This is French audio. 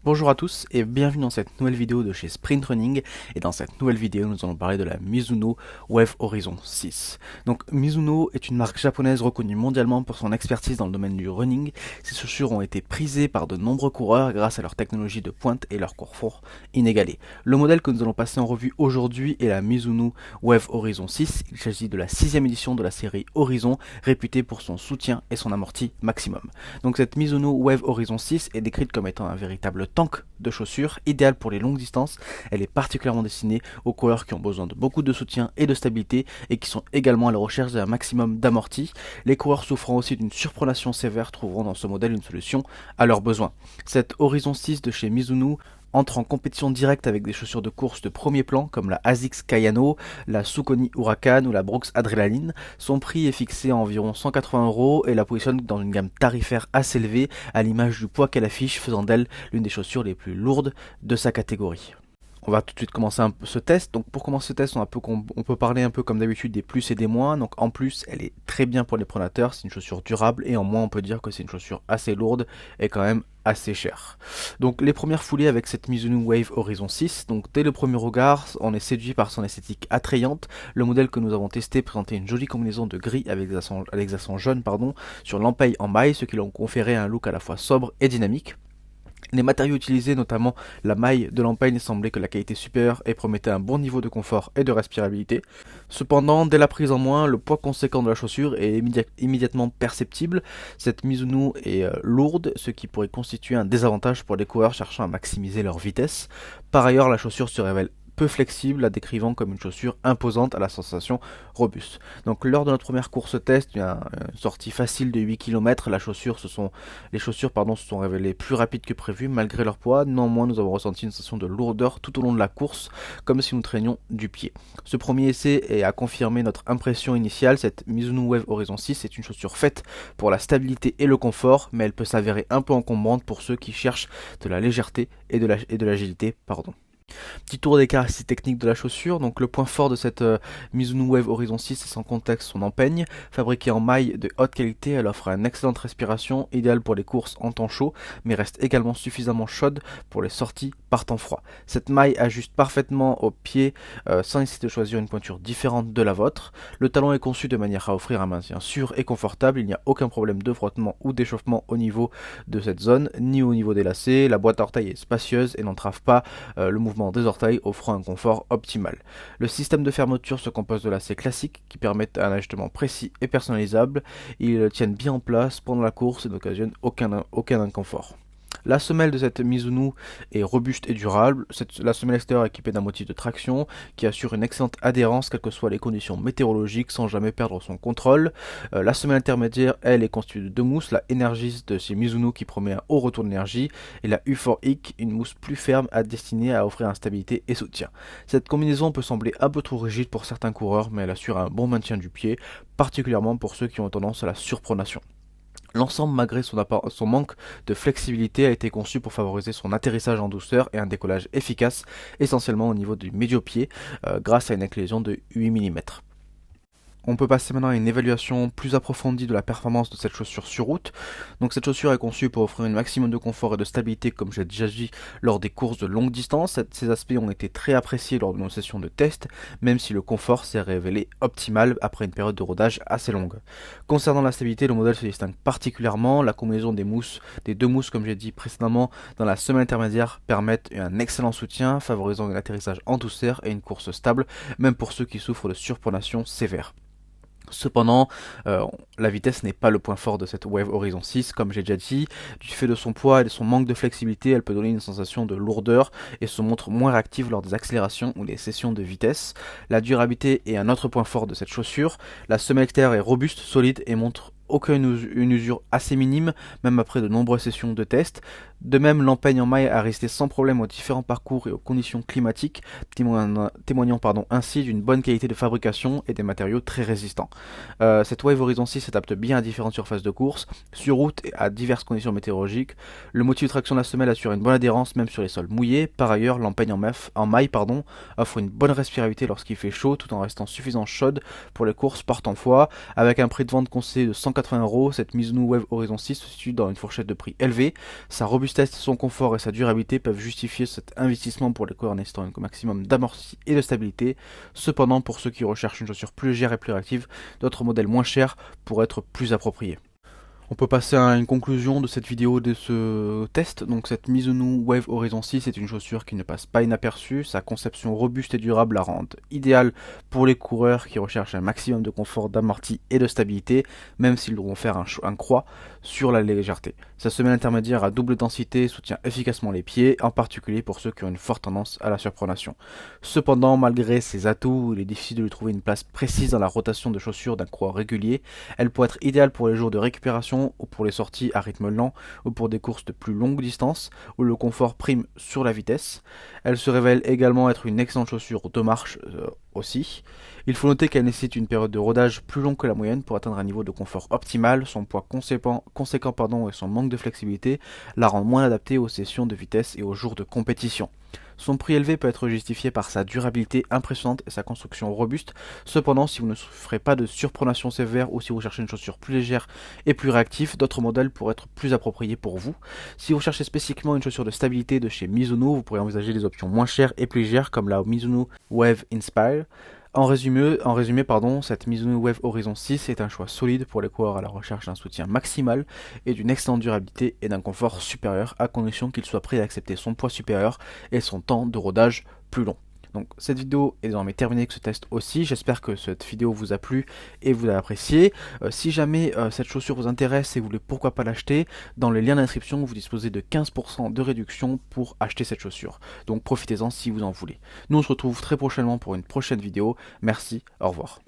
Bonjour à tous et bienvenue dans cette nouvelle vidéo de chez Sprint Running. Et dans cette nouvelle vidéo, nous allons parler de la Mizuno Wave Horizon 6. Donc Mizuno est une marque japonaise reconnue mondialement pour son expertise dans le domaine du running. Ces chaussures ont été prisées par de nombreux coureurs grâce à leur technologie de pointe et leur confort inégalé. Le modèle que nous allons passer en revue aujourd'hui est la Mizuno Wave Horizon 6. Il s'agit de la 6e édition de la série Horizon, réputée pour son soutien et son amorti maximum. Donc cette Mizuno Wave Horizon 6 est décrite comme étant un véritable tank de chaussures, idéale pour les longues distances. Elle est particulièrement destinée aux coureurs qui ont besoin de beaucoup de soutien et de stabilité et qui sont également à la recherche d'un maximum d'amorti. Les coureurs souffrant aussi d'une surpronation sévère trouveront dans ce modèle une solution à leurs besoins. Cette Horizon 6 de chez Mizuno entre en compétition directe avec des chaussures de course de premier plan comme la ASICS Kayano, la Saucony Huracan ou la Brooks Adrenaline. Son prix est fixé à environ 180 € et la positionne dans une gamme tarifaire assez élevée à l'image du poids qu'elle affiche, faisant d'elle l'une des chaussures les plus lourdes de sa catégorie. On va tout de suite commencer un peu ce test. Donc pour commencer ce test, on peut parler un peu comme d'habitude des plus et des moins. Donc en plus, elle est très bien pour les pronateurs, c'est une chaussure durable, et en moins on peut dire que c'est une chaussure assez lourde et quand même assez chère. Donc les premières foulées avec cette Mizuno Wave Horizon 6. Donc dès le premier regard, on est séduit par son esthétique attrayante. Le modèle que nous avons testé présentait une jolie combinaison de gris avec des accents jaunes sur l'empeigne en maille, ce qui lui conférait un look à la fois sobre et dynamique. Les matériaux utilisés, notamment la maille de l'empeigne, semblaient que la qualité supérieure et promettait un bon niveau de confort et de respirabilité. Cependant, dès la prise en main, le poids conséquent de la chaussure est immédiatement perceptible. Cette Mizuno est lourde, ce qui pourrait constituer un désavantage pour les coureurs cherchant à maximiser leur vitesse. Par ailleurs, la chaussure se révèle peu flexible, la décrivant comme une chaussure imposante à la sensation robuste. Donc lors de notre première course test, il y a une sortie facile de 8 km, les chaussures se sont révélées plus rapides que prévu malgré leur poids. Néanmoins, nous avons ressenti une sensation de lourdeur tout au long de la course, comme si nous traînions du pied. Ce premier essai a confirmé notre impression initiale. Cette Mizuno Wave Horizon 6 est une chaussure faite pour la stabilité et le confort, mais elle peut s'avérer un peu encombrante pour ceux qui cherchent de la légèreté et de l'agilité. Petit tour des caractéristiques techniques de la chaussure. Donc le point fort de cette Mizuno Wave Horizon 6, c'est sans contexte son empeigne. Fabriquée en maille de haute qualité, elle offre une excellente respiration, idéale pour les courses en temps chaud, mais reste également suffisamment chaude pour les sorties par temps froid. Cette maille ajuste parfaitement au pied sans nécessiter de choisir une pointure différente de la vôtre. Le talon est conçu de manière à offrir un maintien sûr et confortable. Il n'y a aucun problème de frottement ou d'échauffement au niveau de cette zone, ni au niveau des lacets. La boîte à orteils est spacieuse et n'entrave pas le mouvement des orteils, offrant un confort optimal. Le système de fermeture se compose de lacets classiques qui permettent un ajustement précis et personnalisable. Ils tiennent bien en place pendant la course et n'occasionnent aucun inconfort. La semelle de cette Mizuno est robuste et durable. La semelle extérieure est équipée d'un motif de traction qui assure une excellente adhérence quelles que soient les conditions météorologiques sans jamais perdre son contrôle. La semelle intermédiaire, elle, est constituée de deux mousses. La Energis de chez Mizuno qui promet un haut retour d'énergie et la U4IC, une mousse plus ferme destinée à offrir stabilité et soutien. Cette combinaison peut sembler un peu trop rigide pour certains coureurs, mais elle assure un bon maintien du pied, particulièrement pour ceux qui ont tendance à la surpronation. L'ensemble, malgré son manque de flexibilité, a été conçu pour favoriser son atterrissage en douceur et un décollage efficace, essentiellement au niveau du médio-pied, grâce à une inclinaison de 8 mm. On peut passer maintenant à une évaluation plus approfondie de la performance de cette chaussure sur route. Donc cette chaussure est conçue pour offrir un maximum de confort et de stabilité, comme j'ai déjà dit lors des courses de longue distance. Ces aspects ont été très appréciés lors de nos sessions de test, même si le confort s'est révélé optimal après une période de rodage assez longue. Concernant la stabilité, le modèle se distingue particulièrement. La combinaison des deux mousses, comme j'ai dit précédemment, dans la semelle intermédiaire permettent un excellent soutien, favorisant un atterrissage en douceur et une course stable, même pour ceux qui souffrent de surpronation sévère. Cependant, la vitesse n'est pas le point fort de cette Wave Horizon 6, comme j'ai déjà dit. Du fait de son poids et de son manque de flexibilité, elle peut donner une sensation de lourdeur et se montre moins réactive lors des accélérations ou des sessions de vitesse. La durabilité est un autre point fort de cette chaussure. La semelle extérieure est robuste, solide et montre une usure assez minime, même après de nombreuses sessions de test. De même, l'empeigne en maille a résisté sans problème aux différents parcours et aux conditions climatiques, témoignant ainsi d'une bonne qualité de fabrication et des matériaux très résistants. Cette Wave Horizon 6 s'adapte bien à différentes surfaces de course, sur route et à diverses conditions météorologiques. Le motif de traction de la semelle assure une bonne adhérence même sur les sols mouillés. Par ailleurs, l'empeigne en maille offre une bonne respirabilité lorsqu'il fait chaud, tout en restant suffisamment chaude pour les courses par temps froid. Avec un prix de vente conseillé de 180 €, cette Mizuno Wave Horizon 6 se situe dans une fourchette de prix élevée. Sa robustesse robustesse, son confort et sa durabilité peuvent justifier cet investissement pour les coureurs nécessitant un maximum d'amorti et de stabilité. Cependant, pour ceux qui recherchent une chaussure plus légère et plus réactive, d'autres modèles moins chers pourraient être plus appropriés. On peut passer à une conclusion de cette vidéo, de ce test. Donc cette Mizuno Wave Horizon 6 est une chaussure qui ne passe pas inaperçue. Sa conception robuste et durable la rend idéale pour les coureurs qui recherchent un maximum de confort, d'amorti et de stabilité, même s'ils devront faire un croix sur la légèreté. Sa semelle intermédiaire à double densité soutient efficacement les pieds, en particulier pour ceux qui ont une forte tendance à la surpronation. Cependant, malgré ses atouts, il est difficile de lui trouver une place précise dans la rotation de chaussures d'un coureur régulier. Elle pourrait être idéale pour les jours de récupération ou pour les sorties à rythme lent ou pour des courses de plus longue distance où le confort prime sur la vitesse. Elle se révèle également être une excellente chaussure de marche aussi. Il faut noter qu'elle nécessite une période de rodage plus longue que la moyenne pour atteindre un niveau de confort optimal. Son poids conséquent et son manque de flexibilité la rendent moins adaptée aux sessions de vitesse et aux jours de compétition. Son prix élevé peut être justifié par sa durabilité impressionnante et sa construction robuste. Cependant, si vous ne souffrez pas de surpronation sévère ou si vous cherchez une chaussure plus légère et plus réactive, d'autres modèles pourraient être plus appropriés pour vous. Si vous cherchez spécifiquement une chaussure de stabilité de chez Mizuno, vous pourrez envisager des options moins chères et plus légères comme la Mizuno Wave Inspire. En résumé, cette Mizuno Wave Horizon 6 est un choix solide pour les coureurs à la recherche d'un soutien maximal et d'une excellente durabilité et d'un confort supérieur, à condition qu'il soit prêt à accepter son poids supérieur et son temps de rodage plus long. Donc cette vidéo est désormais terminée avec ce test aussi. J'espère que cette vidéo vous a plu et vous l'avez apprécié. Si jamais cette chaussure vous intéresse et vous voulez pourquoi pas l'acheter, dans les liens d'inscription vous disposez de 15% de réduction pour acheter cette chaussure. Donc profitez-en si vous en voulez. Nous on se retrouve très prochainement pour une prochaine vidéo. Merci, au revoir.